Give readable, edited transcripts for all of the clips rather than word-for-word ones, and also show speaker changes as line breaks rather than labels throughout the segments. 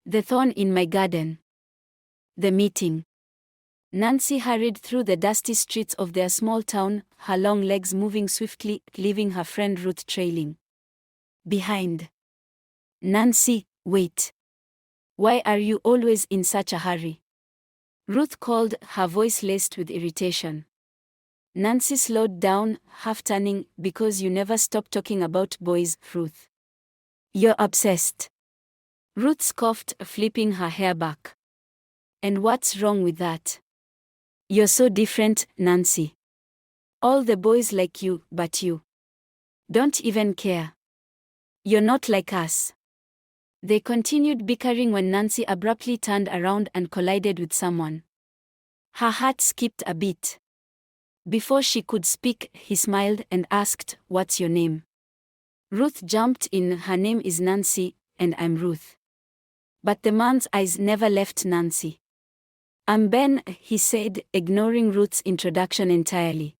The thorn in my garden. The meeting. Nancy hurried through the dusty streets of their small town, her long legs moving swiftly, leaving her friend Ruth trailing behind. Nancy, wait. Why are you always in such a hurry? Ruth called, her voice laced with irritation. Nancy slowed down, half turning, because you never stop talking about boys, Ruth. You're obsessed. Ruth scoffed, flipping her hair back. And what's wrong with that? You're so different, Nancy. All the boys like you, but you don't even care. You're not like us. They continued bickering when Nancy abruptly turned around and collided with someone. Her heart skipped a beat. Before she could speak, he smiled and asked, "What's your name?" Ruth jumped in. Her name is Nancy, and I'm Ruth. But the man's eyes never left Nancy. I'm Ben, he said, ignoring Ruth's introduction entirely.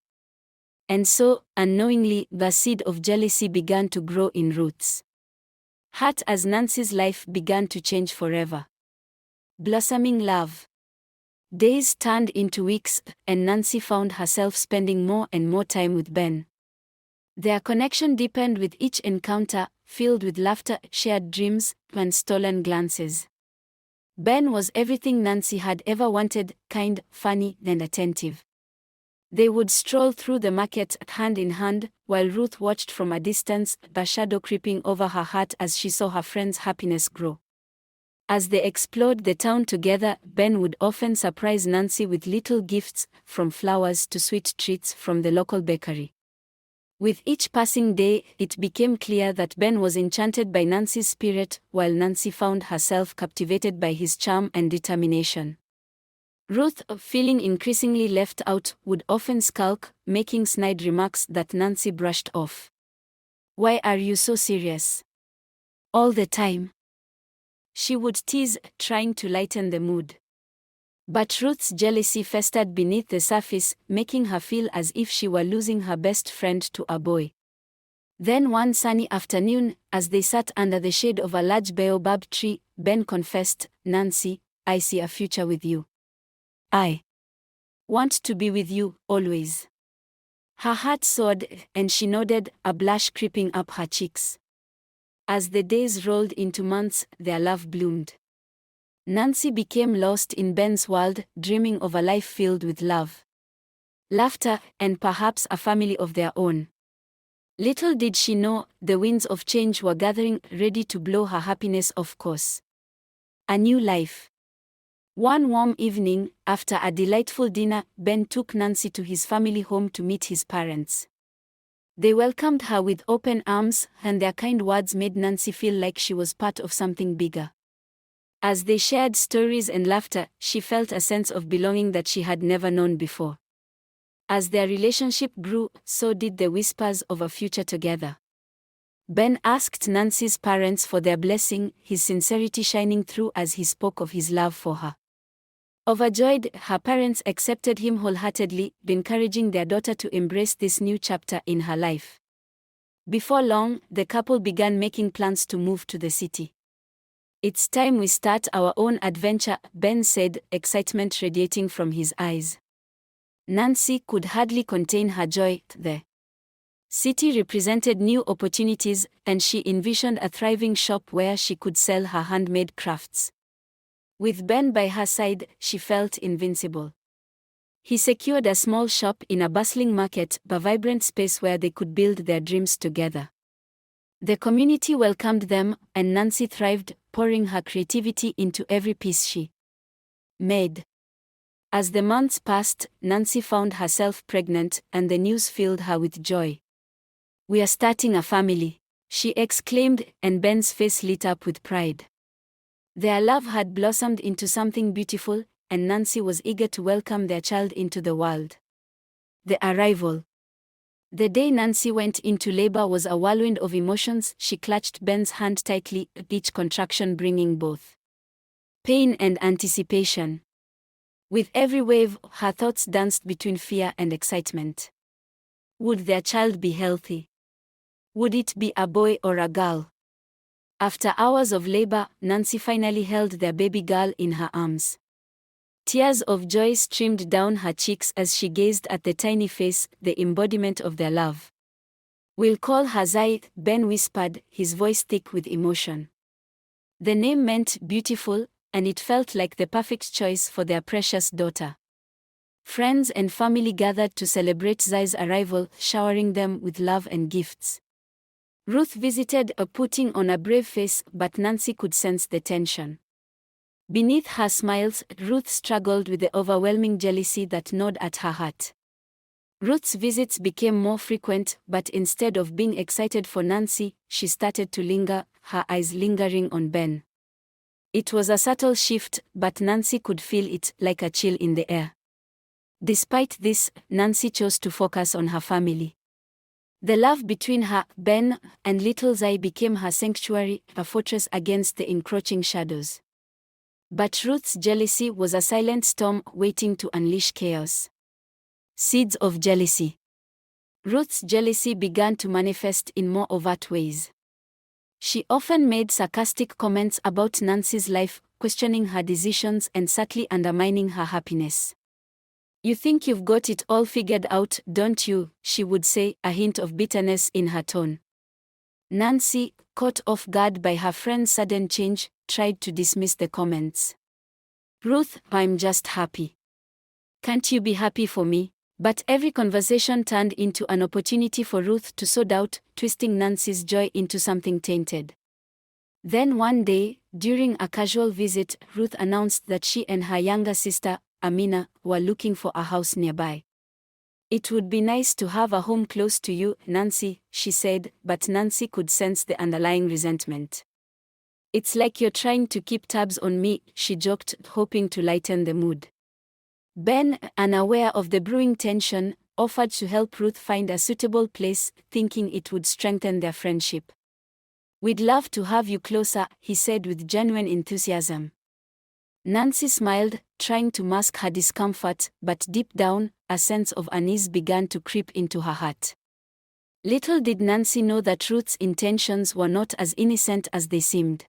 And so, unknowingly, the seed of jealousy began to grow in Ruth's heart as Nancy's life began to change forever. Blossoming love. Days turned into weeks, and Nancy found herself spending more and more time with Ben. Their connection deepened with each encounter, filled with laughter, shared dreams, and stolen glances. Ben was everything Nancy had ever wanted, kind, funny, and attentive. They would stroll through the market hand in hand, while Ruth watched from a distance, the shadow creeping over her heart as she saw her friend's happiness grow. As they explored the town together, Ben would often surprise Nancy with little gifts, from flowers to sweet treats from the local bakery. With each passing day, it became clear that Ben was enchanted by Nancy's spirit, while Nancy found herself captivated by his charm and determination. Ruth, feeling increasingly left out, would often skulk, making snide remarks that Nancy brushed off. "Why are you so serious? All the time?" she would tease, trying to lighten the mood. But Ruth's jealousy festered beneath the surface, making her feel as if she were losing her best friend to a boy. Then one sunny afternoon, as they sat under the shade of a large baobab tree, Ben confessed, "Nancy, I see a future with you. I want to be with you, always." Her heart soared, and she nodded, a blush creeping up her cheeks. As the days rolled into months, their love bloomed. Nancy became lost in Ben's world, dreaming of a life filled with love, laughter, and perhaps a family of their own. Little did she know, the winds of change were gathering, ready to blow her happiness off course. A new life. One warm evening, after a delightful dinner, Ben took Nancy to his family home to meet his parents. They welcomed her with open arms, and their kind words made Nancy feel like she was part of something bigger. As they shared stories and laughter, she felt a sense of belonging that she had never known before. As their relationship grew, so did the whispers of a future together. Ben asked Nancy's parents for their blessing, his sincerity shining through as he spoke of his love for her. Overjoyed, her parents accepted him wholeheartedly, encouraging their daughter to embrace this new chapter in her life. Before long, the couple began making plans to move to the city. "It's time we start our own adventure," Ben said, excitement radiating from his eyes. Nancy could hardly contain her joy. The city represented new opportunities, and she envisioned a thriving shop where she could sell her handmade crafts. With Ben by her side, she felt invincible. He secured a small shop in a bustling market, a vibrant space where they could build their dreams together. The community welcomed them, and Nancy thrived, pouring her creativity into every piece she made. As the months passed, Nancy found herself pregnant, and the news filled her with joy. "We are starting a family," she exclaimed, and Ben's face lit up with pride. Their love had blossomed into something beautiful, and Nancy was eager to welcome their child into the world. The arrival. The day Nancy went into labor was a whirlwind of emotions. She clutched Ben's hand tightly, each contraction bringing both pain and anticipation. With every wave, her thoughts danced between fear and excitement. Would their child be healthy? Would it be a boy or a girl? After hours of labor, Nancy finally held their baby girl in her arms. Tears of joy streamed down her cheeks as she gazed at the tiny face, the embodiment of their love. "We'll call her Zai," Ben whispered, his voice thick with emotion. The name meant beautiful, and it felt like the perfect choice for their precious daughter. Friends and family gathered to celebrate Zai's arrival, showering them with love and gifts. Ruth visited, putting on a brave face, but Nancy could sense the tension. Beneath her smiles, Ruth struggled with the overwhelming jealousy that gnawed at her heart. Ruth's visits became more frequent, but instead of being excited for Nancy, she started to linger, her eyes lingering on Ben. It was a subtle shift, but Nancy could feel it, like a chill in the air. Despite this, Nancy chose to focus on her family. The love between her, Ben, and little Zai became her sanctuary, a fortress against the encroaching shadows. But Ruth's jealousy was a silent storm waiting to unleash chaos. Seeds of jealousy. Ruth's jealousy began to manifest in more overt ways. She often made sarcastic comments about Nancy's life, questioning her decisions and subtly undermining her happiness. "You think you've got it all figured out, don't you?" she would say, a hint of bitterness in her tone. Nancy, caught off guard by her friend's sudden change, tried to dismiss the comments. "Ruth, I'm just happy. Can't you be happy for me?" But every conversation turned into an opportunity for Ruth to sow doubt, twisting Nancy's joy into something tainted. Then one day, during a casual visit, Ruth announced that she and her younger sister, Amina, were looking for a house nearby. "It would be nice to have a home close to you, Nancy," she said, but Nancy could sense the underlying resentment. "It's like you're trying to keep tabs on me," she joked, hoping to lighten the mood. Ben, unaware of the brewing tension, offered to help Ruth find a suitable place, thinking it would strengthen their friendship. "We'd love to have you closer," he said with genuine enthusiasm. Nancy smiled, trying to mask her discomfort, but deep down, a sense of unease began to creep into her heart. Little did Nancy know that Ruth's intentions were not as innocent as they seemed.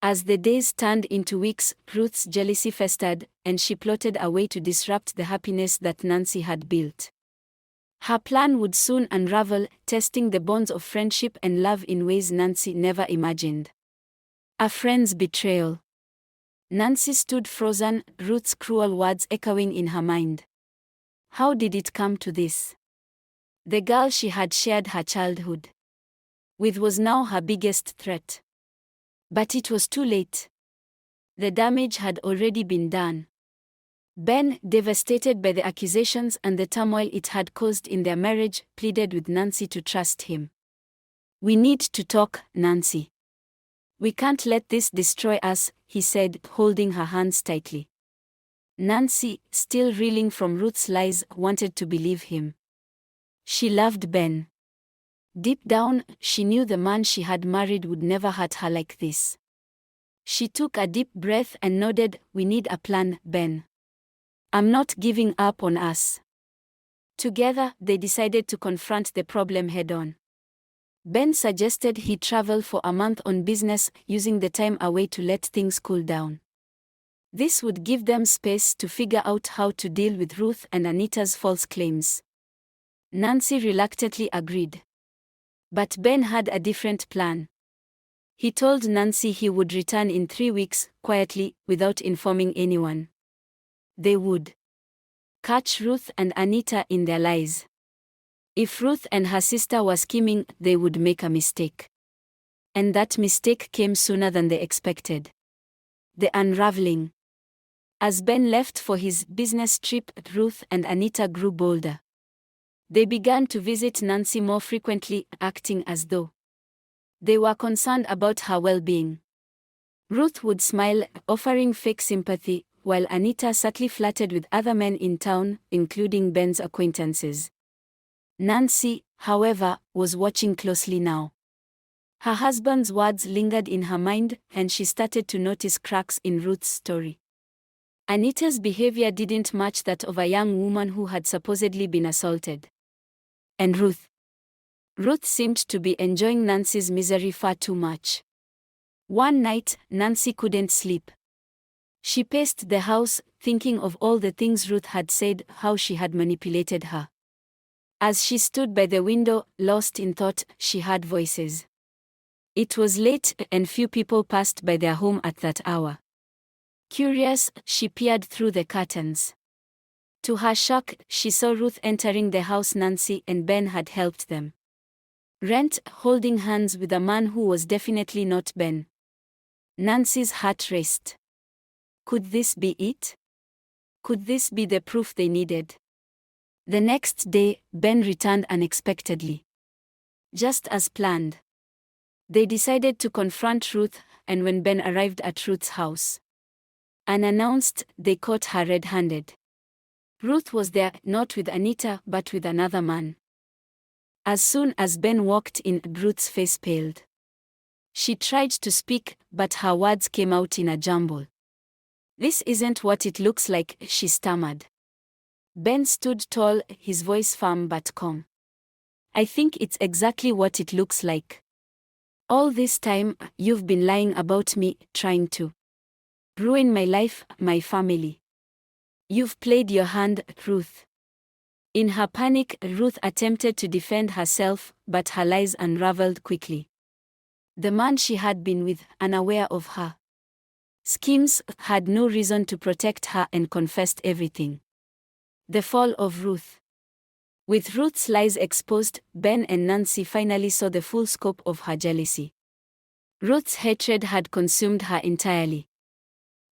As the days turned into weeks, Ruth's jealousy festered, and she plotted a way to disrupt the happiness that Nancy had built. Her plan would soon unravel, testing the bonds of friendship and love in ways Nancy never imagined. A friend's betrayal. Nancy stood frozen, Ruth's cruel words echoing in her mind. How did it come to this? The girl she had shared her childhood with was now her biggest threat. But it was too late. The damage had already been done. Ben, devastated by the accusations and the turmoil it had caused in their marriage, pleaded with Nancy to trust him. "We need to talk, Nancy. We can't let this destroy us," he said, holding her hands tightly. Nancy, still reeling from Ruth's lies, wanted to believe him. She loved Ben. Deep down, she knew the man she had married would never hurt her like this. She took a deep breath and nodded, "We need a plan, Ben. I'm not giving up on us." Together, they decided to confront the problem head-on. Ben suggested he travel for a month on business, using the time away to let things cool down. This would give them space to figure out how to deal with Ruth and Anita's false claims. Nancy reluctantly agreed. But Ben had a different plan. He told Nancy he would return in 3 weeks, quietly, without informing anyone. They would catch Ruth and Anita in their lies. If Ruth and her sister were scheming, they would make a mistake. And that mistake came sooner than they expected. The unraveling. As Ben left for his business trip, Ruth and Anita grew bolder. They began to visit Nancy more frequently, acting as though they were concerned about her well-being. Ruth would smile, offering fake sympathy, while Anita subtly flirted with other men in town, including Ben's acquaintances. Nancy, however, was watching closely now. Her husband's words lingered in her mind, and she started to notice cracks in Ruth's story. Anita's behavior didn't match that of a young woman who had supposedly been assaulted. And Ruth seemed to be enjoying Nancy's misery far too much. One night, Nancy couldn't sleep. She paced the house, thinking of all the things Ruth had said, how she had manipulated her. As she stood by the window, lost in thought, she heard voices. It was late, and few people passed by their home at that hour. Curious, she peered through the curtains. To her shock, she saw Ruth entering the house. Nancy and Ben had helped them rent, holding hands with a man who was definitely not Ben. Nancy's heart raced. Could this be it? Could this be the proof they needed? The next day, Ben returned unexpectedly. Just as planned. They decided to confront Ruth, and when Ben arrived at Ruth's house, unannounced, they caught her red-handed. Ruth was there, not with Anita, but with another man. As soon as Ben walked in, Ruth's face paled. She tried to speak, but her words came out in a jumble. "This isn't what it looks like," she stammered. Ben stood tall, his voice firm but calm. "I think it's exactly what it looks like. All this time, you've been lying about me, trying to ruin my life, my family. You've played your hand, Ruth." In her panic, Ruth attempted to defend herself, but her lies unraveled quickly. The man she had been with, unaware of her schemes, had no reason to protect her and confessed everything. The fall of Ruth. With Ruth's lies exposed, Ben and Nancy finally saw the full scope of her jealousy. Ruth's hatred had consumed her entirely.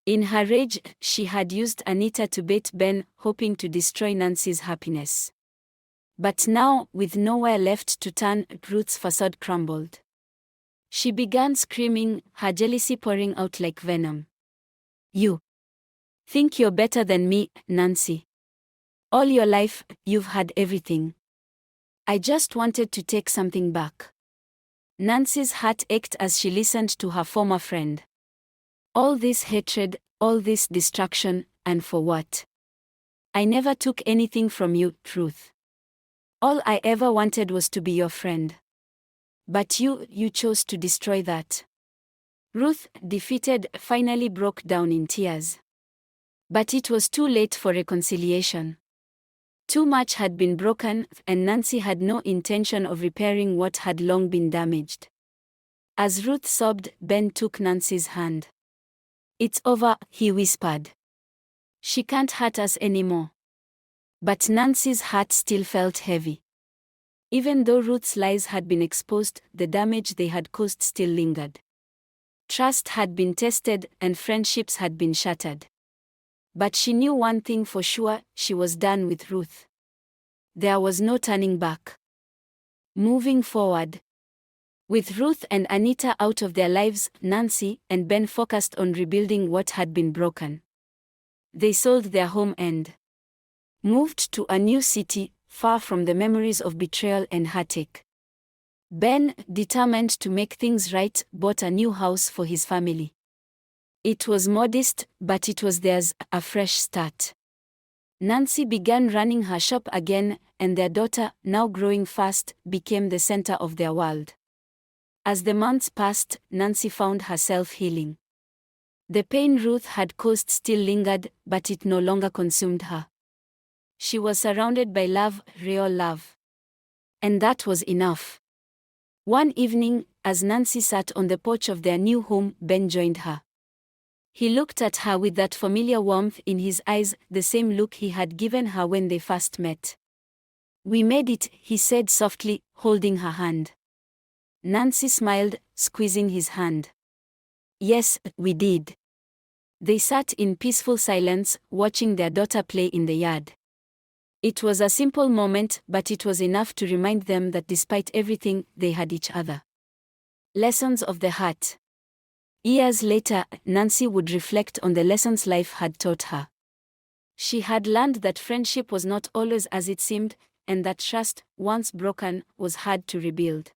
In her rage, she had used Anita to bait Ben, hoping to destroy Nancy's happiness. But now, with nowhere left to turn, Ruth's facade crumbled. She began screaming, her jealousy pouring out like venom. "You think you're better than me, Nancy. All your life, you've had everything. I just wanted to take something back." Nancy's heart ached as she listened to her former friend. All this hatred, all this destruction, and for what? "I never took anything from you, Ruth. All I ever wanted was to be your friend. But you chose to destroy that." Ruth, defeated, finally broke down in tears. But it was too late for reconciliation. Too much had been broken, and Nancy had no intention of repairing what had long been damaged. As Ruth sobbed, Ben took Nancy's hand. "It's over," he whispered. "She can't hurt us anymore." But Nancy's heart still felt heavy. Even though Ruth's lies had been exposed, the damage they had caused still lingered. Trust had been tested, and friendships had been shattered. But she knew one thing for sure: she was done with Ruth. There was no turning back. Moving forward. With Ruth and Anita out of their lives, Nancy and Ben focused on rebuilding what had been broken. They sold their home and moved to a new city, far from the memories of betrayal and heartache. Ben, determined to make things right, bought a new house for his family. It was modest, but it was theirs, a fresh start. Nancy began running her shop again, and their daughter, now growing fast, became the center of their world. As the months passed, Nancy found herself healing. The pain Ruth had caused still lingered, but it no longer consumed her. She was surrounded by love, real love. And that was enough. One evening, as Nancy sat on the porch of their new home, Ben joined her. He looked at her with that familiar warmth in his eyes, the same look he had given her when they first met. "We made it," he said softly, holding her hand. Nancy smiled, squeezing his hand. "Yes, we did." They sat in peaceful silence, watching their daughter play in the yard. It was a simple moment, but it was enough to remind them that despite everything, they had each other. Lessons of the heart. Years later, Nancy would reflect on the lessons life had taught her. She had learned that friendship was not always as it seemed, and that trust, once broken, was hard to rebuild.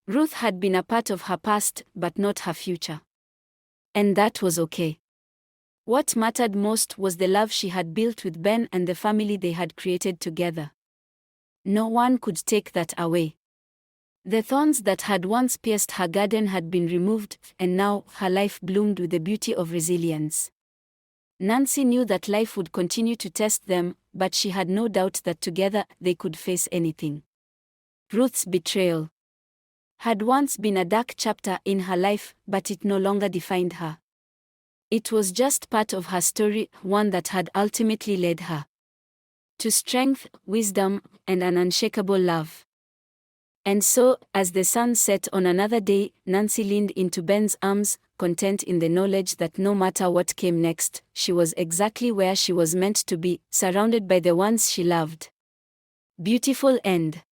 Ruth had been a part of her past, but not her future. And that was okay. What mattered most was the love she had built with Ben and the family they had created together. No one could take that away. The thorns that had once pierced her garden had been removed, and now her life bloomed with the beauty of resilience. Nancy knew that life would continue to test them, but she had no doubt that together they could face anything. Ruth's betrayal had once been a dark chapter in her life, but it no longer defined her. It was just part of her story, one that had ultimately led her to strength, wisdom, and an unshakable love. And so, as the sun set on another day, Nancy leaned into Ben's arms, content in the knowledge that no matter what came next, she was exactly where she was meant to be, surrounded by the ones she loved. Beautiful end.